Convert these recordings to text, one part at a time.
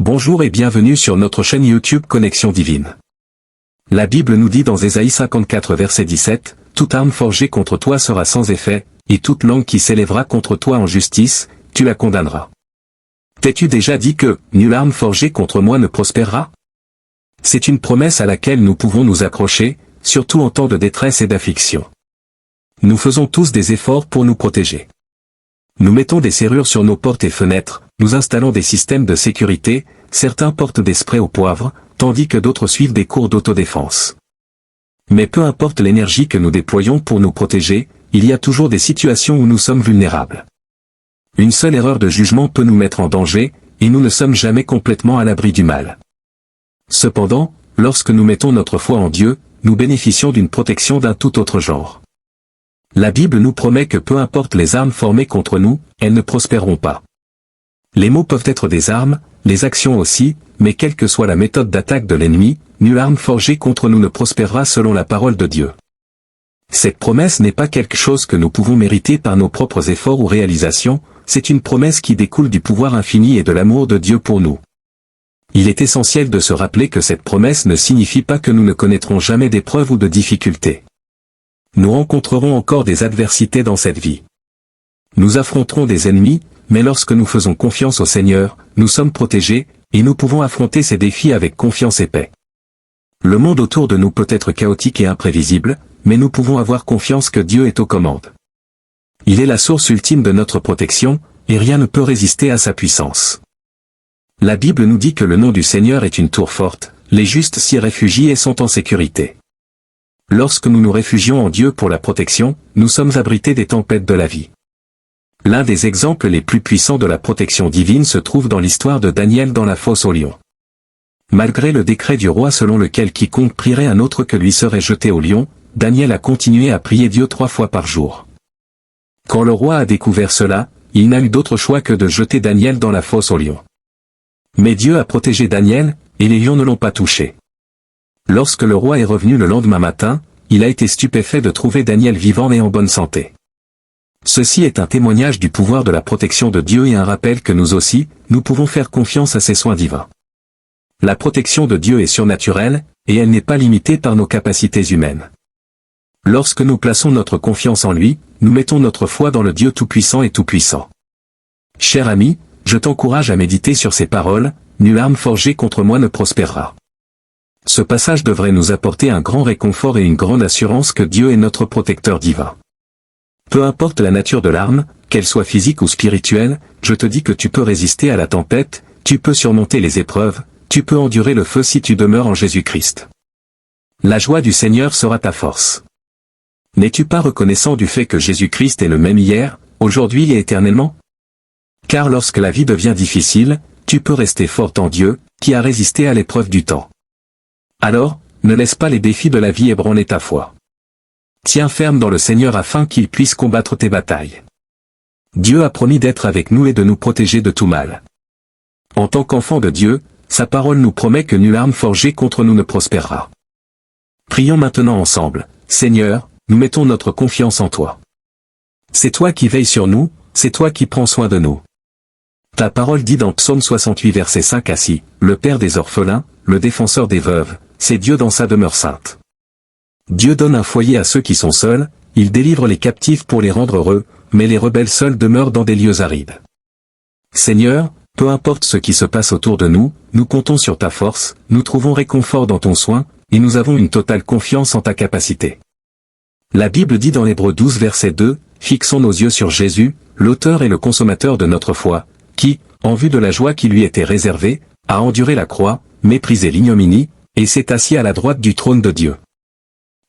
Bonjour et bienvenue sur notre chaîne YouTube Connexion Divine. La Bible nous dit dans Ésaïe 54 verset 17, « Toute arme forgée contre toi sera sans effet, et toute langue qui s'élèvera contre toi en justice, tu la condamneras. » T'es-tu déjà dit que « Nulle arme forgée contre moi ne prospérera » ? C'est une promesse à laquelle nous pouvons nous accrocher, surtout en temps de détresse et d'affliction. Nous faisons tous des efforts pour nous protéger. Nous mettons des serrures sur nos portes et fenêtres, nous installons des systèmes de sécurité, certains portent des sprays au poivre, tandis que d'autres suivent des cours d'autodéfense. Mais peu importe l'énergie que nous déployons pour nous protéger, il y a toujours des situations où nous sommes vulnérables. Une seule erreur de jugement peut nous mettre en danger, et nous ne sommes jamais complètement à l'abri du mal. Cependant, lorsque nous mettons notre foi en Dieu, nous bénéficions d'une protection d'un tout autre genre. La Bible nous promet que peu importe les armes formées contre nous, elles ne prospéreront pas. Les mots peuvent être des armes, les actions aussi, mais quelle que soit la méthode d'attaque de l'ennemi, nulle arme forgée contre nous ne prospérera selon la parole de Dieu. Cette promesse n'est pas quelque chose que nous pouvons mériter par nos propres efforts ou réalisations, c'est une promesse qui découle du pouvoir infini et de l'amour de Dieu pour nous. Il est essentiel de se rappeler que cette promesse ne signifie pas que nous ne connaîtrons jamais d'épreuves ou de difficultés. Nous rencontrerons encore des adversités dans cette vie. Nous affronterons des ennemis, mais lorsque nous faisons confiance au Seigneur, nous sommes protégés, et nous pouvons affronter ces défis avec confiance et paix. Le monde autour de nous peut être chaotique et imprévisible, mais nous pouvons avoir confiance que Dieu est aux commandes. Il est la source ultime de notre protection, et rien ne peut résister à sa puissance. La Bible nous dit que le nom du Seigneur est une tour forte, les justes s'y réfugient et sont en sécurité. Lorsque nous nous réfugions en Dieu pour la protection, nous sommes abrités des tempêtes de la vie. L'un des exemples les plus puissants de la protection divine se trouve dans l'histoire de Daniel dans la fosse aux lions. Malgré le décret du roi selon lequel quiconque prierait un autre que lui serait jeté au lion, Daniel a continué à prier Dieu 3 fois par jour. Quand le roi a découvert cela, il n'a eu d'autre choix que de jeter Daniel dans la fosse aux lions. Mais Dieu a protégé Daniel, et les lions ne l'ont pas touché. Lorsque le roi est revenu le lendemain matin, il a été stupéfait de trouver Daniel vivant et en bonne santé. Ceci est un témoignage du pouvoir de la protection de Dieu et un rappel que nous aussi, nous pouvons faire confiance à ses soins divins. La protection de Dieu est surnaturelle, et elle n'est pas limitée par nos capacités humaines. Lorsque nous plaçons notre confiance en lui, nous mettons notre foi dans le Dieu tout-puissant et tout-puissant. Cher ami, je t'encourage à méditer sur ces paroles, « Nulle arme forgée contre moi ne prospérera ». Ce passage devrait nous apporter un grand réconfort et une grande assurance que Dieu est notre protecteur divin. Peu importe la nature de l'arme, qu'elle soit physique ou spirituelle, je te dis que tu peux résister à la tempête, tu peux surmonter les épreuves, tu peux endurer le feu si tu demeures en Jésus-Christ. La joie du Seigneur sera ta force. N'es-tu pas reconnaissant du fait que Jésus-Christ est le même hier, aujourd'hui et éternellement ? Car lorsque la vie devient difficile, tu peux rester fort en Dieu, qui a résisté à l'épreuve du temps. Alors, ne laisse pas les défis de la vie ébranler ta foi. Tiens ferme dans le Seigneur afin qu'il puisse combattre tes batailles. Dieu a promis d'être avec nous et de nous protéger de tout mal. En tant qu'enfants de Dieu, sa parole nous promet que nulle arme forgée contre nous ne prospérera. Prions maintenant ensemble. Seigneur, nous mettons notre confiance en toi. C'est toi qui veilles sur nous, c'est toi qui prends soin de nous. Ta parole dit dans Psaume 68 verset 5 à 6, « Le Père des orphelins, le défenseur des veuves, c'est Dieu dans sa demeure sainte. Dieu donne un foyer à ceux qui sont seuls, il délivre les captifs pour les rendre heureux, mais les rebelles seuls demeurent dans des lieux arides. Seigneur, peu importe ce qui se passe autour de nous, nous comptons sur ta force, nous trouvons réconfort dans ton soin, et nous avons une totale confiance en ta capacité. La Bible dit dans l'Hébreux 12 verset 2, « Fixons nos yeux sur Jésus, l'auteur et le consommateur de notre foi, qui, en vue de la joie qui lui était réservée, a enduré la croix, méprisé l'ignominie, et s'est assis à la droite du trône de Dieu. »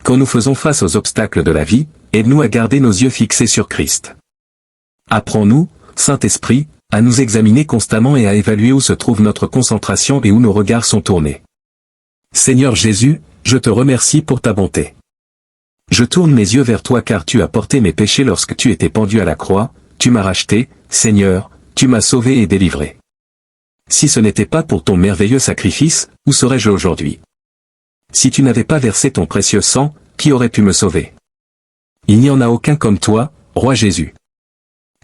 Quand nous faisons face aux obstacles de la vie, aide-nous à garder nos yeux fixés sur Christ. Apprends-nous, Saint-Esprit, à nous examiner constamment et à évaluer où se trouve notre concentration et où nos regards sont tournés. Seigneur Jésus, je te remercie pour ta bonté. Je tourne mes yeux vers toi car tu as porté mes péchés lorsque tu étais pendu à la croix, tu m'as racheté, Seigneur, tu m'as sauvé et délivré. Si ce n'était pas pour ton merveilleux sacrifice, où serais-je aujourd'hui ? Si tu n'avais pas versé ton précieux sang, qui aurait pu me sauver ? Il n'y en a aucun comme toi, Roi Jésus.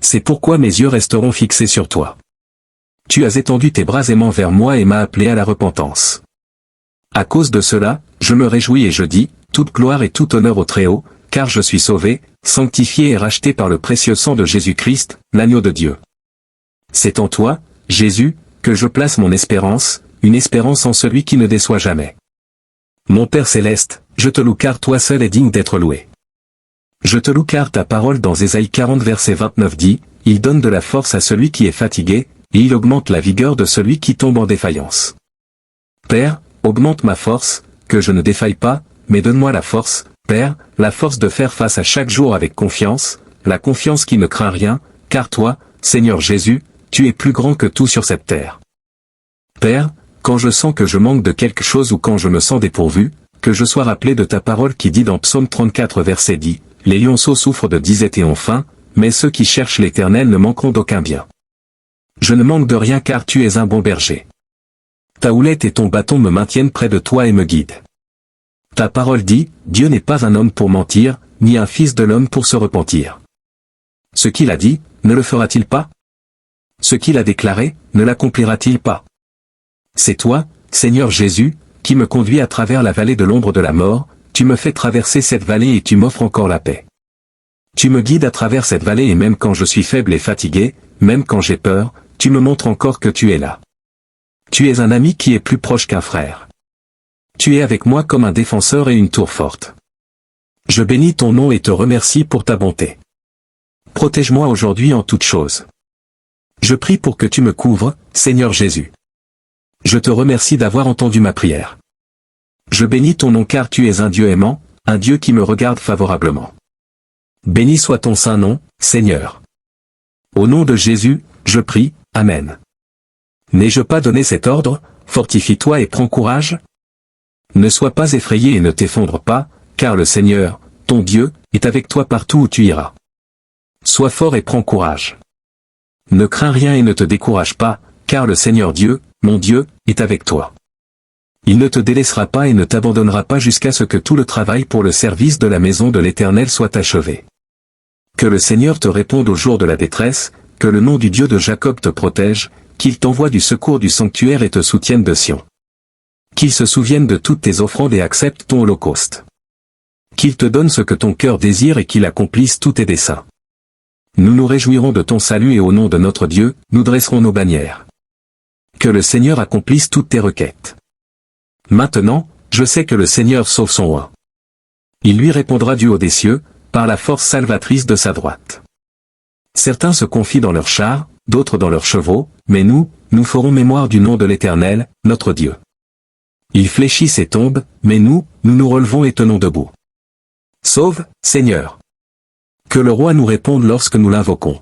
C'est pourquoi mes yeux resteront fixés sur toi. Tu as étendu tes bras aimants vers moi et m'as appelé à la repentance. À cause de cela, je me réjouis et je dis, toute gloire et tout honneur au Très-Haut, car je suis sauvé, sanctifié et racheté par le précieux sang de Jésus-Christ, l'agneau de Dieu. C'est en toi, Jésus, que je place mon espérance, une espérance en celui qui ne déçoit jamais. Mon Père céleste, je te loue car toi seul es digne d'être loué. Je te loue car ta parole dans Ésaïe 40 verset 29 dit, « Il donne de la force à celui qui est fatigué, et il augmente la vigueur de celui qui tombe en défaillance. » Père, augmente ma force, que je ne défaille pas, mais donne-moi la force, Père, la force de faire face à chaque jour avec confiance, la confiance qui ne craint rien, car toi, Seigneur Jésus, tu es plus grand que tout sur cette terre. Père, quand je sens que je manque de quelque chose ou quand je me sens dépourvu, que je sois rappelé de ta parole qui dit dans Psaume 34 verset 10, « Les lionceaux souffrent de disette et ont faim, mais ceux qui cherchent l'Éternel ne manqueront d'aucun bien. » Je ne manque de rien car tu es un bon berger. Ta houlette et ton bâton me maintiennent près de toi et me guident. Ta parole dit, Dieu n'est pas un homme pour mentir, ni un fils de l'homme pour se repentir. Ce qu'il a dit, ne le fera-t-il pas? Ce qu'il a déclaré, ne l'accomplira-t-il pas? C'est toi, Seigneur Jésus, qui me conduis à travers la vallée de l'ombre de la mort, tu me fais traverser cette vallée et tu m'offres encore la paix. Tu me guides à travers cette vallée et même quand je suis faible et fatigué, même quand j'ai peur, tu me montres encore que tu es là. Tu es un ami qui est plus proche qu'un frère. Tu es avec moi comme un défenseur et une tour forte. Je bénis ton nom et te remercie pour ta bonté. Protège-moi aujourd'hui en toutes choses. Je prie pour que tu me couvres, Seigneur Jésus. Je te remercie d'avoir entendu ma prière. Je bénis ton nom car tu es un Dieu aimant, un Dieu qui me regarde favorablement. Béni soit ton saint nom, Seigneur. Au nom de Jésus, je prie, Amen. N'ai-je pas donné cet ordre, fortifie-toi et prends courage? Ne sois pas effrayé et ne t'effondre pas, car le Seigneur, ton Dieu, est avec toi partout où tu iras. Sois fort et prends courage. Ne crains rien et ne te décourage pas, car le Seigneur Dieu, mon Dieu, est avec toi. Il ne te délaissera pas et ne t'abandonnera pas jusqu'à ce que tout le travail pour le service de la maison de l'Éternel soit achevé. Que le Seigneur te réponde au jour de la détresse, que le nom du Dieu de Jacob te protège, qu'il t'envoie du secours du sanctuaire et te soutienne de Sion. Qu'il se souvienne de toutes tes offrandes et accepte ton holocauste. Qu'il te donne ce que ton cœur désire et qu'il accomplisse tous tes desseins. Nous nous réjouirons de ton salut et au nom de notre Dieu, nous dresserons nos bannières. Que le Seigneur accomplisse toutes tes requêtes. Maintenant, je sais que le Seigneur sauve son oint. Il lui répondra du haut des cieux, par la force salvatrice de sa droite. Certains se confient dans leurs chars, d'autres dans leurs chevaux, mais nous ferons mémoire du nom de l'Éternel, notre Dieu. Ils fléchissent et tombent, mais nous nous relevons et tenons debout. Sauve, Seigneur. Que le roi nous réponde lorsque nous l'invoquons.